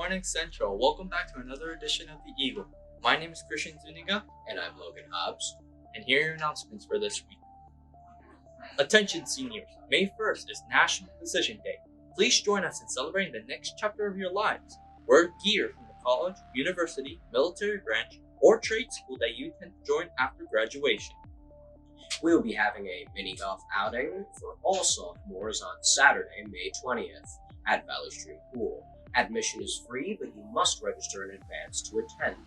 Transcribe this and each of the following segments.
morning, Central. Welcome back to another edition of The Eagle. My name is Christian Zuniga. And I'm Logan Hobbs. And here are your announcements for this week. Attention seniors, May 1st is National Decision Day. Please join us in celebrating the next chapter of your lives. Wear gear from the college, university, military branch, or trade school that you intend to join after graduation. We will be having a mini golf outing for all sophomores on Saturday, May 20th at Valley Stream Pool. Admission is free, but you must register in advance to attend.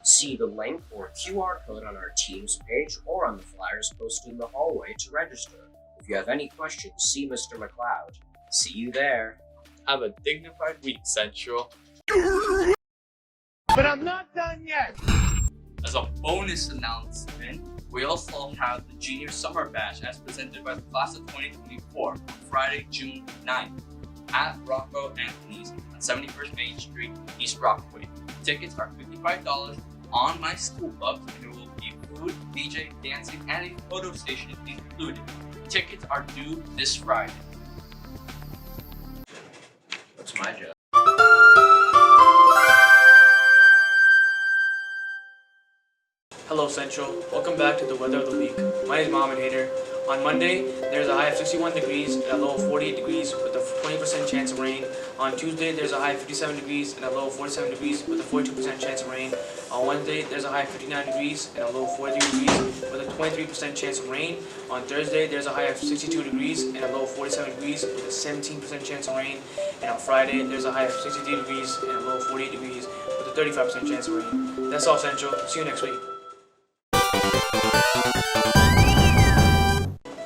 See the link or QR code on our Teams page or on the flyers posted in the hallway to register. If you have any questions, see Mr. McLeod. See you there. Have a dignified week, Central. But I'm not done yet! As a bonus announcement, we also have the Junior Summer Bash as presented by the class of 2024 on Friday, June 9th at Rocco Anthony's on 71st Main Street, East Rockaway. Tickets are $55 on my school club, and there will be food, DJ, dancing, and a photo station included. Tickets are due this Friday. What's my job? Hello Central, welcome back to the weather of the week. My name is Mohammed Hader. On Monday, there's a high of 61 degrees and a low of 48 degrees with a 20% chance of rain. On Tuesday, there's a high of 57 degrees and a low of 47 degrees with a 42% chance of rain. On Wednesday, there's a high of 59 degrees and a low of 43 degrees with a 23% chance of rain. On Thursday, there's a high of 62 degrees and a low of 47 degrees with a 17% chance of rain. And on Friday, there's a high of 63 degrees and a low of 48 degrees with a 35% chance of rain. That's all Central. See you next week.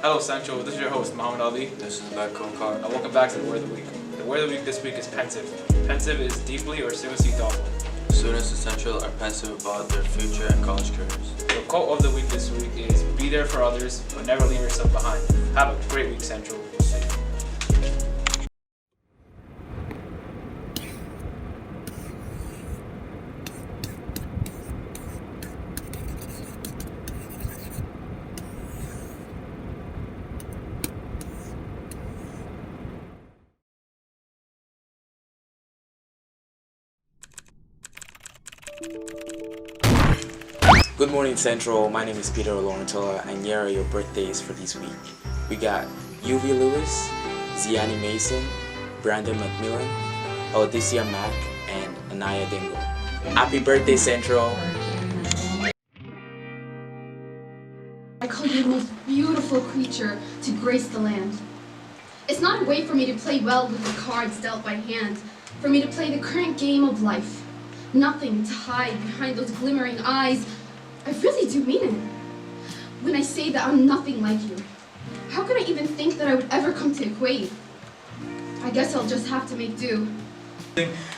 Hello Central, this is your host Muhammad Ali. This is Matt Kokar. And welcome back to the Word of the Week. The Word of the Week this week is pensive. Pensive is deeply or seriously thoughtful. Students at Central are pensive about their future and college careers. The quote of the week this week is, be there for others, but never leave yourself behind. Have a great week, Central. See you. Good morning, Central. My name is Peter Laurentola, and here are your birthdays for this week. We got UV Lewis, Ziani Mason, Brandon McMillan, Odyssia Mack, and Anaya Dingo. Happy birthday, Central! I call you the most beautiful creature to grace the land. It's not a way for me to play well with the cards dealt by hand, for me to play the current game of life. Nothing to hide behind those glimmering eyes. I really do mean it. When I say that I'm nothing like you, how could I even think that I would ever come to equate? I guess I'll just have to make do.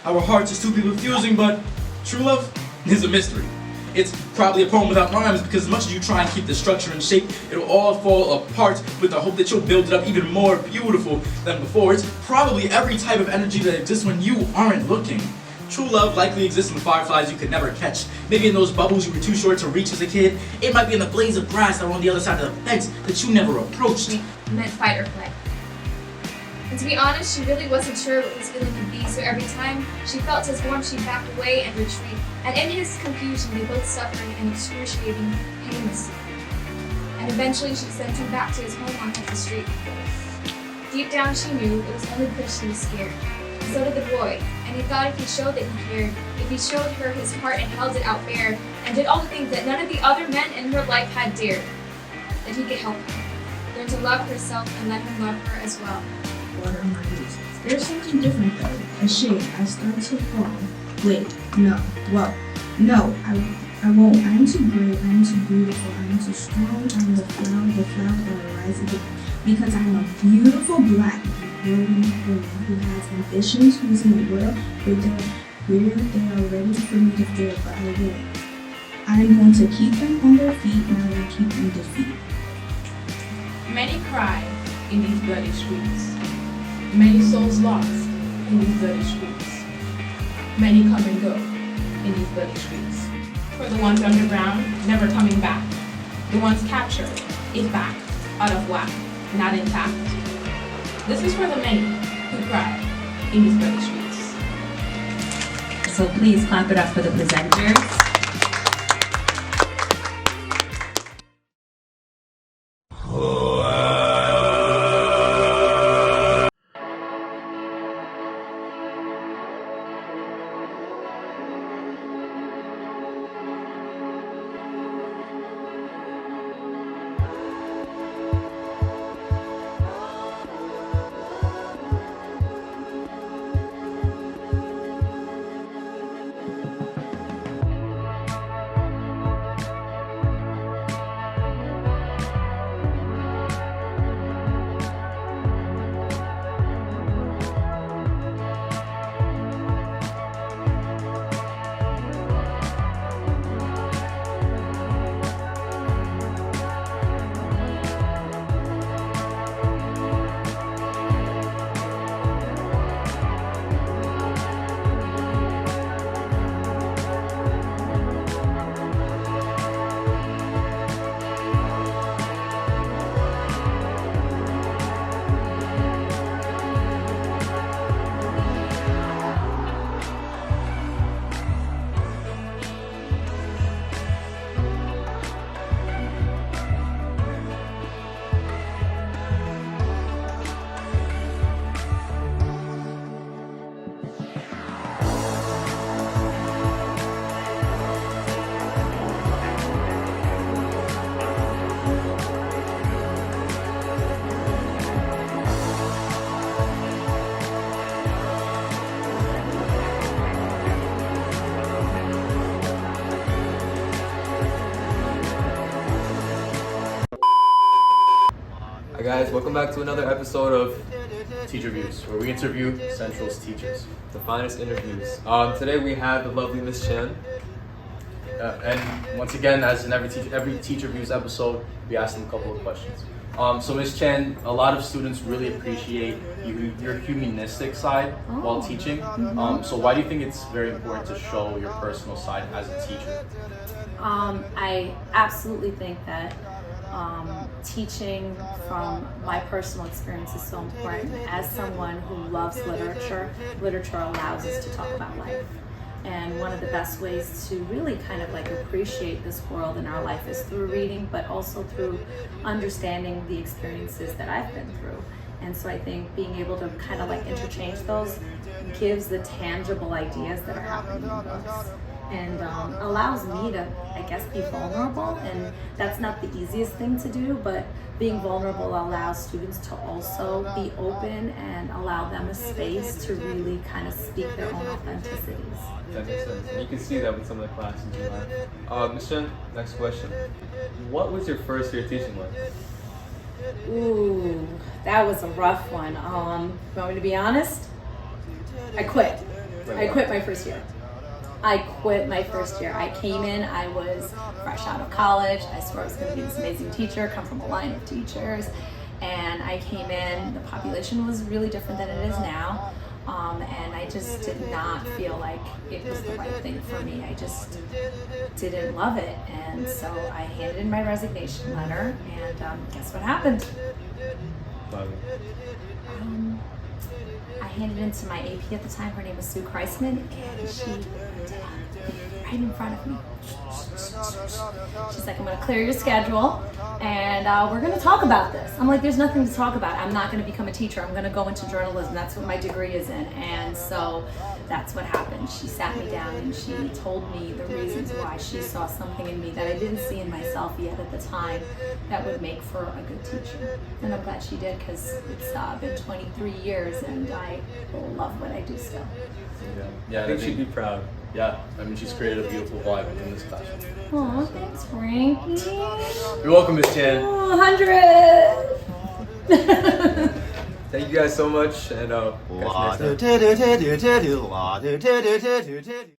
Our hearts are stupid confusing, but true love is a mystery. It's probably a poem without rhymes because as much as you try and keep the structure and shape, it'll all fall apart with the hope that you'll build it up even more beautiful than before. It's probably every type of energy that exists when you aren't looking. True love likely exists in fireflies you could never catch. Maybe in those bubbles you were too short to reach as a kid. It might be in the blades of grass that were on the other side of the fence that you never approached. We meant fight or flight. And to be honest, she really wasn't sure what this feeling could be, so every time she felt his warmth, she backed away and retreat. And in his confusion, they both suffered an excruciating, painless sleep. And eventually she sent him back to his home on the street. Deep down she knew it was only because she was scared. And so did the boy, and he thought if he showed that he cared, if he showed her his heart and held it out bare, and did all the things that none of the other men in her life had dared, that he could help her, learn to love herself and let him love her as well. What are my reasons? There's something different though. A shade. I start to fall. Wait, no. Well, no, I won't. I am too great. I am too beautiful. I am too strong. I am the flower that will rise again. Because I am a beautiful black woman who has ambitions, who's in the world where they are ready for me to feel, but I will. I am going to keep them on their feet and I will keep them defeat. Many cry in these bloody streets. Many souls lost in these bloody streets. Many come and go in these bloody streets. For the ones underground, never coming back. The ones captured, is back, out of whack, not intact. This is for the many who cry in these bloody streets. so please clap it up for the presenters. Hi guys, welcome back to another episode of Teacher Views, where we interview Central's teachers, the finest interviews. Today we have the lovely Miss Chen, and once again, as in every Teacher Views episode, we ask them a couple of questions. So Miss Chen, a lot of students really appreciate your humanistic side while teaching. So why do you think it's very important to show your personal side as a teacher? I absolutely think that teaching from my personal experience is so important. As someone who loves literature, literature allows us to talk about life. And one of the best ways to really kind of like appreciate this world in our life is through reading, but also through understanding the experiences that I've been through. And so I think being able to kind of like interchange those gives the tangible ideas that are happening in books. And allows me to, I guess, be vulnerable. And that's not the easiest thing to do, but being vulnerable allows students to also be open and allow them a space to really kind of speak their own authenticities. That makes sense. And you can see that with some of the classes you have. Ms. Chen, next question. What was your first year teaching like? Ooh, that was a rough one. You want me to be honest? I quit. I quit my first year. I came in, I was fresh out of college. I swore I was going to be this amazing teacher, come from a line of teachers. And I came in, the population was really different than it is now. And I just did not feel like it was the right thing for me. I just didn't love it. And so I handed in my resignation letter, and guess what happened? I handed it to my AP at the time. Her name was Sue Kreisman, and she right in front of me. She's like, I'm gonna clear your schedule and we're gonna talk about this. I'm like, there's nothing to talk about. I'm not gonna become a teacher. I'm gonna go into journalism. That's what my degree is in. And so that's what happened. She sat me down and she told me the reasons why she saw something in me that I didn't see in myself yet at the time that would make for a good teacher. And I'm glad she did, because it's been 23 years and I love what I do still. Yeah, I think she'd be proud. Yeah, I mean, she's created a beautiful vibe in this classroom. Oh, thanks, Frankie. You're welcome, Miss Chan. Oh, 100. Thank you guys so much, and catch you next time.